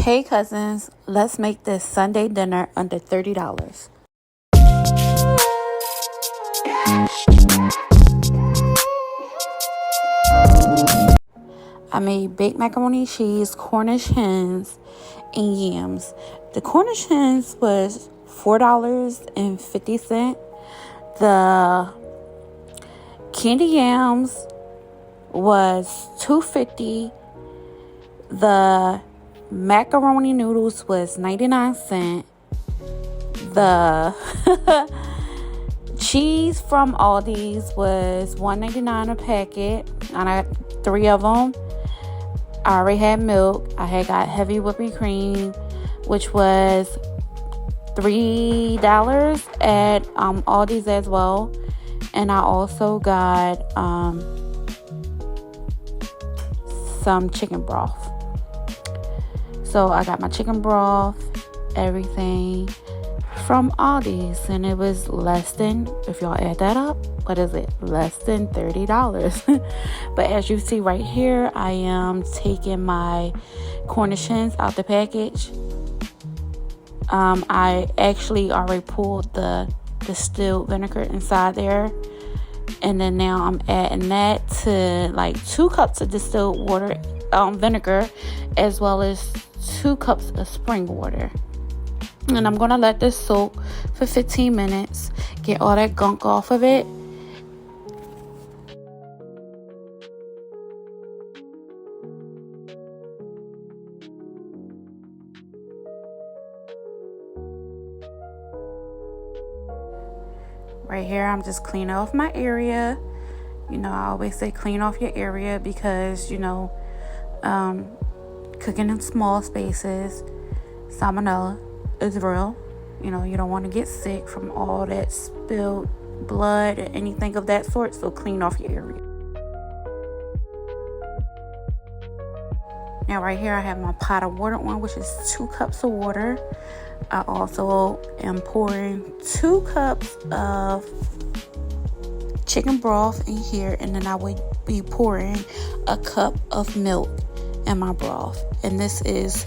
Hey cousins, let's make this Sunday dinner under $30. I made baked macaroni and cheese, Cornish hens, and yams. The Cornish hens was $4.50. The candy yams was $2.50. The macaroni noodles was 99¢. The cheese from AlDI's was $1.99 a packet. And I got 3 of them. I already had milk. I had got heavy whipping cream, which was $3 at AlDI's as well. And I also got some chicken broth. So I got my chicken broth, everything from AlDI's, and it was less than, if y'all add that up, what is it? Less than $30. But as you see right here, I am taking my Cornish hens out the package. I actually already pulled the distilled vinegar inside there. And then now I'm adding that to like 2 cups of distilled water, vinegar, as well as 2 cups of spring water. And I'm going to let this soak for 15 minutes. Get all that gunk off of it. Right here, I'm just cleaning off my area. You know, I always say clean off your area because, you know, cooking in small spaces, salmonella is real. You know, you don't want to get sick from all that spilled blood or anything of that sort. So clean off your area. Now right here I have my pot of water on, which is 2 cups of water. I also am pouring 2 cups of chicken broth in here, and then I would be pouring a cup of milk in my broth. And this is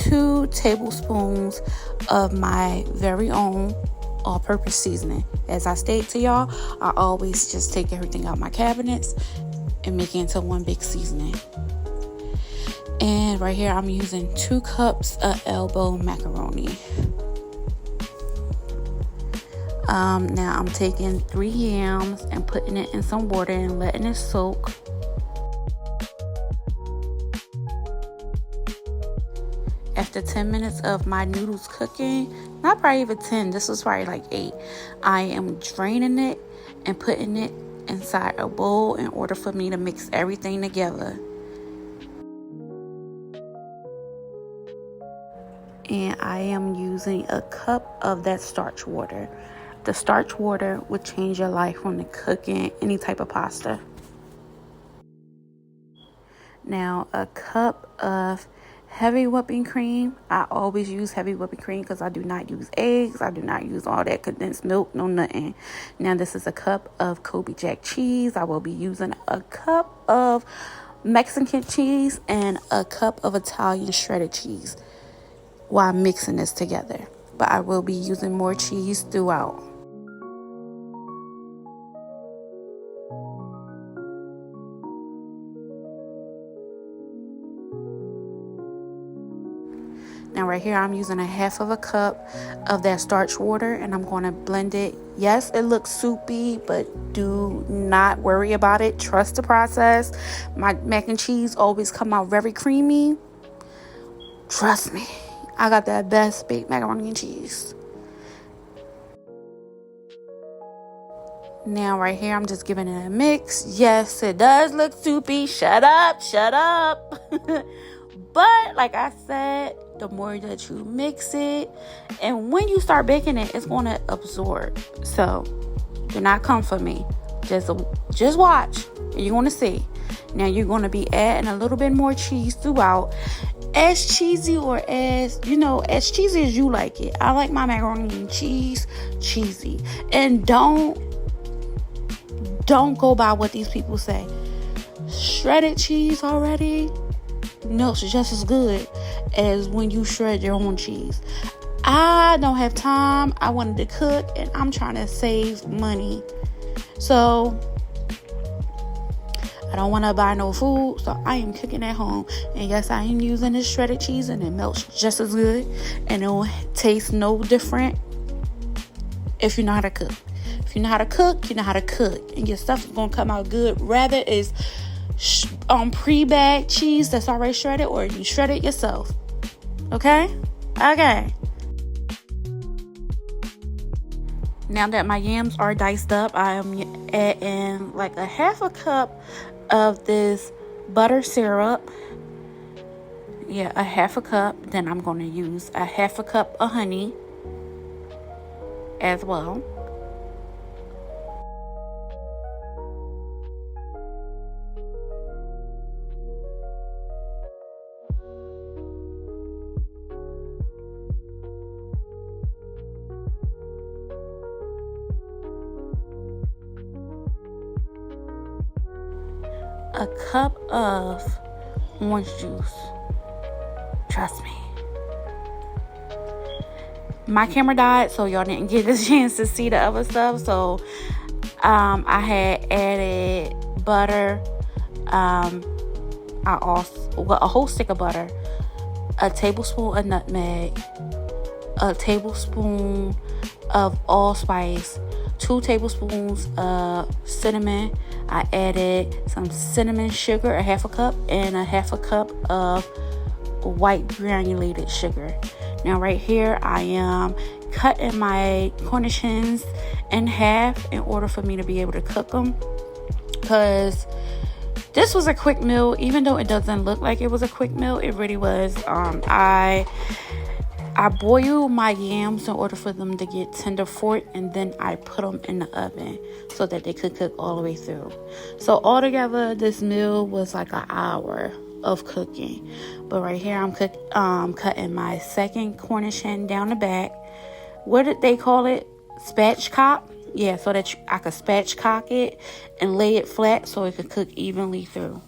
2 tablespoons of my very own all-purpose seasoning. As I stated to y'all, I always just take everything out my cabinets and make it into one big seasoning. And right here I'm using 2 cups of elbow macaroni. Now I'm taking 3 yams and putting it in some water and letting it soak. After 10 minutes of my noodles cooking, not probably even 10, this was probably like 8, I am draining it and putting it inside a bowl in order for me to mix everything together. And I am using a cup of that starch water. The starch water would change your life when cooking any type of pasta. Now, a cup of heavy whipping cream. I always use heavy whipping cream because I do not use eggs. I do not use all that condensed milk, no nothing. Now, this is a cup of Colby Jack cheese. I will be using a cup of Mexican cheese and a cup of Italian shredded cheese while I'm mixing this together. But I will be using more cheese throughout. Now right here I'm using a half of a cup of that starch water, and I'm going to blend it. Yes, it looks soupy, but do not worry about it. Trust the process. My mac and cheese always come out very creamy. Trust me. I got that best baked macaroni and cheese. Now right here I'm just giving it a mix. Yes, it does look soupy. Shut up. But like I said, the more that you mix it, and when you start baking it, it's going to absorb. So do not come for me. Just watch and you're going to see. Now you're going to be adding a little bit more cheese throughout. As cheesy or as cheesy as you like it. I like my macaroni and cheese cheesy. And don't go by what these people say. Shredded cheese already? No, it's just as good. as when you shred your own cheese. I don't have time. I wanted to cook and I'm trying to save money. So I don't want to buy no food, so I am cooking at home. And yes, I am using this shredded cheese, and it melts just as good, and it will taste no different if you know how to cook. If you know how to cook, you know how to cook, and your stuff is going to come out good. Rather it's pre-bagged cheese that's already shredded, or you shred it yourself. Okay? Now that my yams are diced up, I am adding like a half a cup of this butter syrup. Yeah, a half a cup. Then I'm going to use a half a cup of honey as well. A cup of orange juice. Trust me. My camera died, so y'all didn't get a chance to see the other stuff. So I had added butter. A whole stick of butter, a tablespoon of nutmeg, a tablespoon of allspice, 2 tablespoons of cinnamon. I added some cinnamon sugar, a half a cup, and a half a cup of white granulated sugar. Now right here I am cutting my Cornish hens in half in order for me to be able to cook them, because this was a quick meal. Even though it doesn't look like it was a quick meal, it really was. I boil my yams in order for them to get tender fork, and then I put them in the oven so that they could cook all the way through. So altogether, this meal was like an hour of cooking. But right here, I'm cutting my second Cornish hen down the back. What did they call it? Spatchcock? Yeah, so that I could spatchcock it and lay it flat so it could cook evenly through.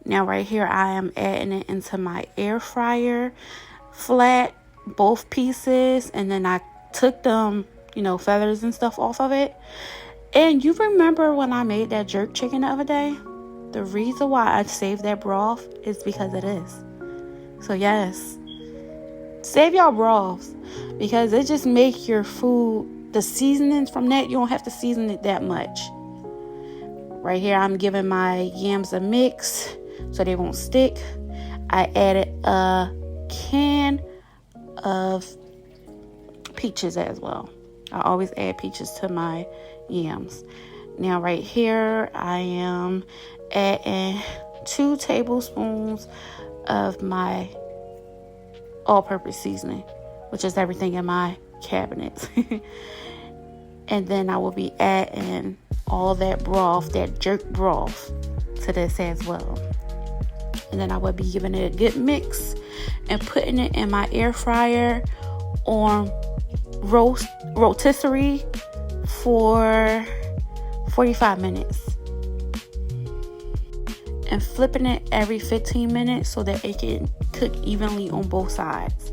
Now right here I am adding it into my air fryer, flat, both pieces, and then I took them, feathers and stuff off of it. And you remember when I made that jerk chicken the other day? The reason why I saved that broth is because of this. So yes, save y'all broths, because it just makes your food, the seasonings from that, you don't have to season it that much. Right here I'm giving my yams a mix so they won't stick. I added a can of peaches as well. I always add peaches to my yams. Now right here I am adding 2 tablespoons of my all-purpose seasoning, which is everything in my cabinets. And then I will be adding all that broth, that jerk broth, to this as well. And then I will be giving it a good mix and putting it in my air fryer on rotisserie for 45 minutes. And flipping it every 15 minutes so that it can cook evenly on both sides.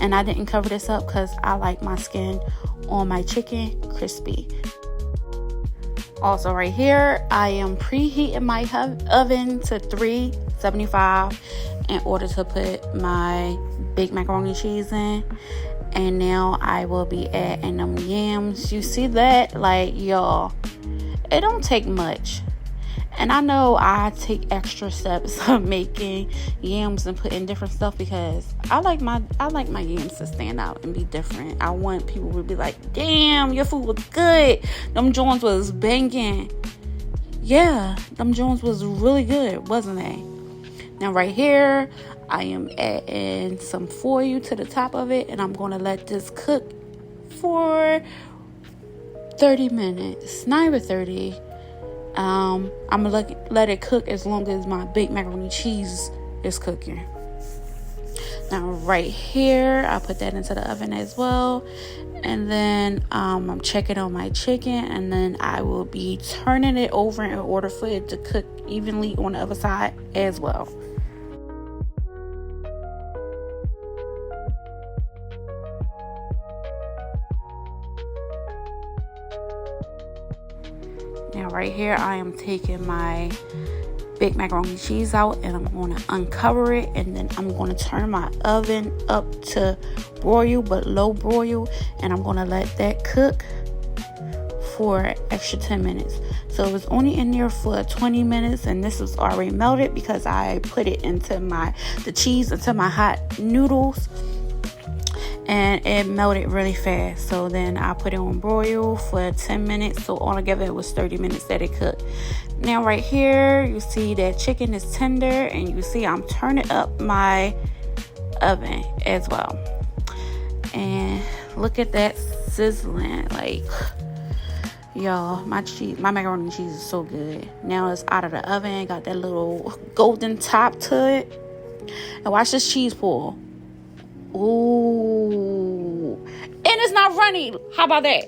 And I didn't cover this up because I like my skin on my chicken crispy. Also right here, I am preheating my oven to 375 in order to put my baked macaroni cheese in. And now I will be adding them yams. You see that? Like, y'all, it don't take much. And I know I take extra steps of making yams and putting different stuff because I like my yams to stand out and be different. I want people to be like, damn, your food was good. Them joints was banging. Yeah, them joints was really good, wasn't they? Now right here, I am adding some foil to the top of it, and I'm going to let this cook for 30 minutes. Not even 30. I'm going to let it cook as long as my baked macaroni cheese is cooking. Now right here, I put that into the oven as well. And then I'm checking on my chicken, and then I will be turning it over in order for it to cook evenly on the other side as well. Now right here, I am taking my big macaroni cheese out, and I'm going to uncover it, and then I'm going to turn my oven up to broil, but low broil, and I'm going to let that cook for an extra 10 minutes. So it was only in there for 20 minutes, and this was already melted because I put it into the cheese into my hot noodles, and it melted really fast. So then I put it on broil for 10 minutes. So altogether it was 30 minutes that it cooked. Now right here, you see that chicken is tender, and you see I'm turning up my oven as well. And look at that sizzling. Like, y'all, my macaroni and cheese is so good. Now it's out of the oven, got that little golden top to it. And watch this cheese pull. Ooh, and it's not runny. How about that?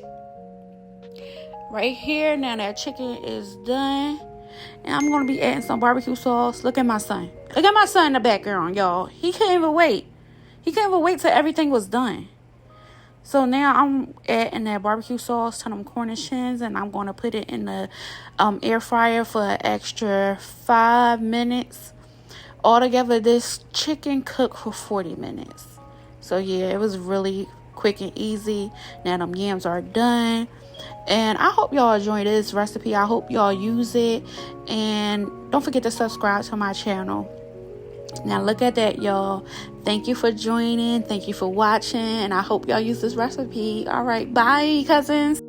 Right here, now that chicken is done, and I'm gonna be adding some barbecue sauce. Look at my son. Look at my son in the background, y'all. He couldn't even wait. He couldn't even wait till everything was done. So now I'm adding that barbecue sauce to them Cornish hens, and I'm gonna put it in the air fryer for an extra 5 minutes. Altogether, this chicken cooked for 40 minutes. So yeah, it was really quick and easy. Now them yams are done. And I hope y'all enjoy this recipe. I hope y'all use it. And don't forget to subscribe to my channel. Now look at that, y'all. Thank you for joining. Thank you for watching. And I hope y'all use this recipe. All right, bye, cousins.